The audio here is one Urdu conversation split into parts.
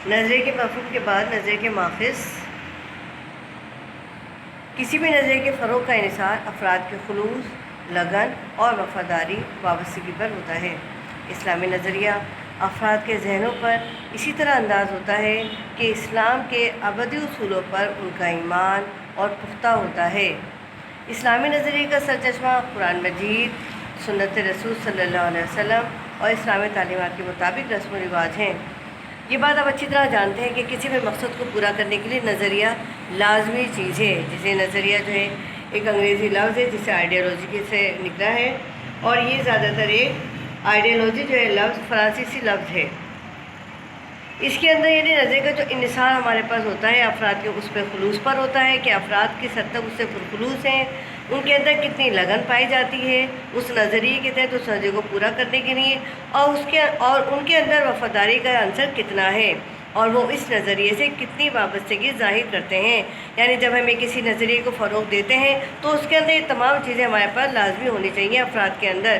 نظریے کے مفہوم کے بعد نظریے کے ماخذ کسی بھی نظریے کے فروغ کا انحصار افراد کے خلوص، لگن اور وفاداری وابستگی پر ہوتا ہے۔ اسلامی نظریہ افراد کے ذہنوں پر اسی طرح انداز ہوتا ہے کہ اسلام کے ابدی اصولوں پر ان کا ایمان اور پختہ ہوتا ہے۔ اسلامی نظریے کا سرچشمہ قرآن مجید، سنت رسول صلی اللہ علیہ وسلم اور اسلامی تعلیمات کے مطابق رسم و رواج ہیں۔ یہ بات آپ اچھی طرح جانتے ہیں کہ کسی بھی مقصد کو پورا کرنے کے لیے نظریہ لازمی چیز ہے۔ جسے نظریہ جو ہے ایک انگریزی لفظ ہے جسے آئیڈیالوجی سے نکلا ہے، اور یہ زیادہ تر ایک آئیڈیالوجی جو ہے لفظ فرانسیسی لفظ ہے۔ اس کے اندر یعنی نظریے کا جو انحصار ہمارے پاس ہوتا ہے افراد کے اس پہ خلوص پر ہوتا ہے کہ افراد کس حد تک اس سے پرخلوص ہیں، ان کے اندر کتنی لگن پائی جاتی ہے اس نظریے کے تحت اس نظریے کو پورا کرنے کے لیے، اور ان کے اندر وفاداری کا عنصر کتنا ہے، اور وہ اس نظریے سے کتنی وابستگی ظاہر کرتے ہیں۔ یعنی جب ہمیں کسی نظریے کو فروغ دیتے ہیں تو اس کے اندر یہ تمام چیزیں ہمارے پاس لازمی ہونی چاہیے افراد کے اندر۔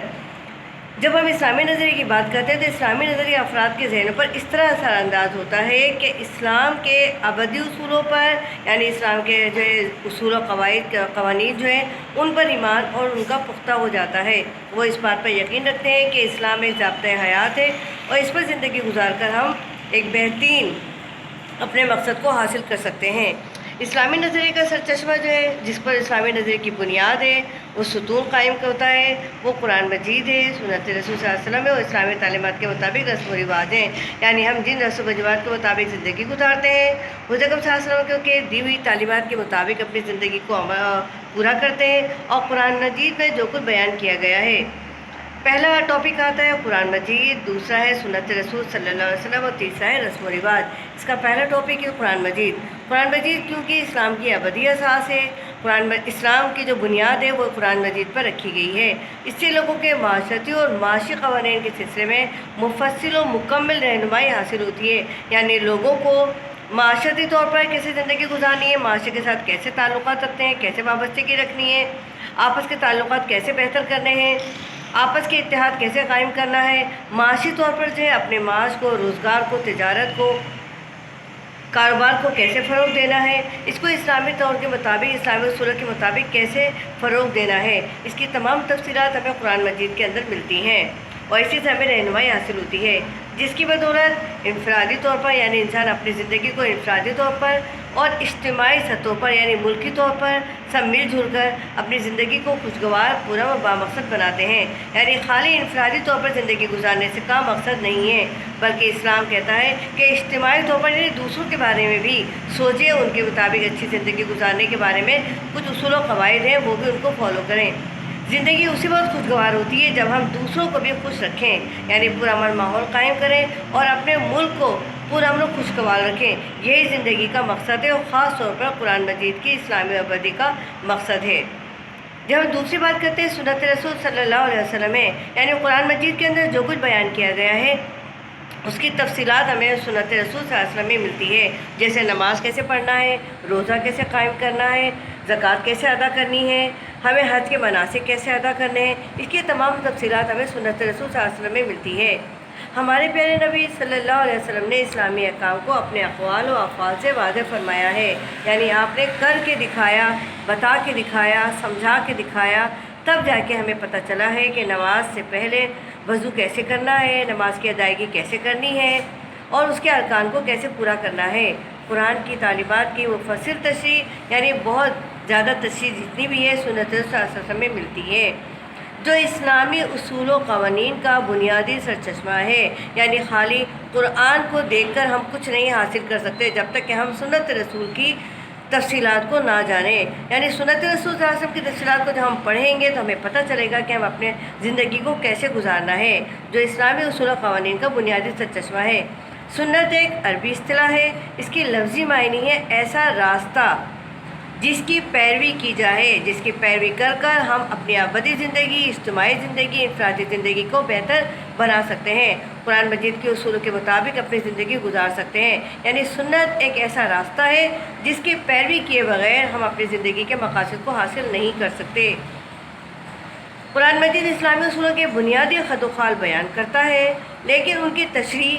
جب ہم اسلامی نظریے کی بات کرتے ہیں تو اسلامی نظریہ افراد کے ذہنوں پر اس طرح اثر انداز ہوتا ہے کہ اسلام کے ابدی اصولوں پر، یعنی اسلام کے جو اصول و قوانین جو ہیں ان پر ایمان اور ان کا پختہ ہو جاتا ہے۔ وہ اس بات پر یقین رکھتے ہیں کہ اسلام ایک ضابطۂ حیات ہے اور اس پر زندگی گزار کر ہم ایک بہترین اپنے مقصد کو حاصل کر سکتے ہیں۔ اسلامی نظریے کا سرچشمہ جو ہے جس پر اسلامی نظریے کی بنیاد ہے، وہ ستون قائم کرتا ہے، وہ قرآن مجید ہے، سنت رسول صلی اللہ علیہ وسلم ہے اور اسلامی تعلیمات کے مطابق رسم و رواج ہیں۔ یعنی ہم جن رسم و رواج کے مطابق زندگی گزارتے ہیں، حضرت صلی اللہ علیہ وسلم کے دی ہوئی تعلیمات کے مطابق اپنی زندگی کو پورا کرتے ہیں، اور قرآن مجید میں جو کچھ بیان کیا گیا ہے۔ پہلا ٹاپک آتا ہے قرآن مجید، دوسرا ہے سنت رسول صلی اللہ علیہ وسلم اور تیسرا ہے رسم و رواج۔ اس کا پہلا ٹاپک ہے قرآن مجید۔ قرآن مجید کیونکہ اسلام کی ابدی اساس ہے، اسلام کی جو بنیاد ہے وہ قرآن مجید پر رکھی گئی ہے۔ اس سے لوگوں کے معاشرتی اور معاشی قوانین کے سلسلے میں مفصل و مکمل رہنمائی حاصل ہوتی ہے۔ یعنی لوگوں کو معاشرتی طور پر کیسے زندگی گزارنی ہے، معاشرے کے ساتھ کیسے تعلقات رکھتے ہیں، کیسے وابستگی رکھنی ہے، آپس کے تعلقات کیسے بہتر کرنے ہیں، آپس کے اتحاد کیسے قائم کرنا ہے، معاشی طور پر جو ہے اپنے معاش کو، روزگار کو، تجارت کو، کاروبار کو کیسے فروغ دینا ہے، اس کو اسلامی طور کے مطابق، اسلامی اصولوں کے مطابق کیسے فروغ دینا ہے، اس کی تمام تفصیلات ہمیں قرآن مجید کے اندر ملتی ہیں، اور اسی سے ہمیں رہنمائی حاصل ہوتی ہے، جس کی بدولت انفرادی طور پر یعنی انسان اپنی زندگی کو انفرادی طور پر اور اجتماعی سطحوں پر یعنی ملکی طور پر سب مل جل کر اپنی زندگی کو خوشگوار، پورا و بامقصد بناتے ہیں۔ یعنی خالی انفرادی طور پر زندگی گزارنے سے کا مقصد نہیں ہے، بلکہ اسلام کہتا ہے کہ اجتماعی طور پر یعنی دوسروں کے بارے میں بھی سوچیں، ان کے مطابق اچھی زندگی گزارنے کے بارے میں کچھ اصول و قواعد ہیں وہ بھی ان کو فالو کریں۔ زندگی اسی وقت خوشگوار ہوتی ہے جب ہم دوسروں کو بھی خوش رکھیں، یعنی پرامن ماحول قائم کریں اور اپنے ملک کو پرامن و خوشگوار رکھیں۔ یہی زندگی کا مقصد ہے، اور خاص طور پر قرآن مجید کی اسلامی ابدی کا مقصد ہے۔ جب ہم دوسری بات کرتے ہیں سنت رسول صلی اللہ علیہ وسلم ہے، یعنی قرآن مجید کے اندر جو کچھ بیان کیا گیا ہے اس کی تفصیلات ہمیں سنت رسول صلی اللہ علیہ وسلم میں ملتی ہے، جیسے نماز کیسے پڑھنا ہے، روزہ کیسے قائم کرنا ہے، زکوٰۃ کیسے ادا کرنی ہے، ہمیں حج کے مناسک کیسے ادا کرنے ہیں، اس کی تمام تفصیلات ہمیں سنت رسول صلی اللہ علیہ وسلم میں ملتی ہے۔ ہمارے پیارے نبی صلی اللہ علیہ وسلم نے اسلامی احکام کو اپنے اقوال و افعال سے واضح فرمایا ہے، یعنی آپ نے کر کے دکھایا، بتا کے دکھایا، سمجھا کے دکھایا، تب جا کے ہمیں پتہ چلا ہے کہ نماز سے پہلے وضو کیسے کرنا ہے، نماز کی ادائیگی کیسے کرنی ہے، اور اس کے ارکان کو کیسے پورا کرنا ہے۔ قرآن کی تعلیمات کی مفصل تشریح یعنی بہت زیادہ تشریح جتنی بھی ہے سنت رسول صلی اللہ علیہ وسلم میں ملتی ہے، جو اسلامی اصول و قوانین کا بنیادی سرچشمہ ہے۔ یعنی خالی قرآن کو دیکھ کر ہم کچھ نہیں حاصل کر سکتے جب تک کہ ہم سنت رسول کی تفصیلات کو نہ جانیں۔ یعنی سنت رسول صلی اللہ علیہ وسلم کی تفصیلات کو جب ہم پڑھیں گے تو ہمیں پتہ چلے گا کہ ہم اپنے زندگی کو کیسے گزارنا ہے، جو اسلامی اصول و قوانین کا بنیادی سرچشمہ ہے۔ سنت ایک عربی اصطلاح ہے، اس کی لفظی معنی ہے ایسا راستہ جس کی پیروی کی جائے، جس کی پیروی کر کر ہم اپنی ابدی زندگی، اجتماعی زندگی، انفرادی زندگی کو بہتر بنا سکتے ہیں، قرآن مجید کے اصولوں کے مطابق اپنی زندگی گزار سکتے ہیں۔ یعنی سنت ایک ایسا راستہ ہے جس کی پیروی کیے بغیر ہم اپنی زندگی کے مقاصد کو حاصل نہیں کر سکتے۔ قرآن مجید اسلامی اصولوں کے بنیادی خط و خال بیان کرتا ہے، لیکن ان کی تشریح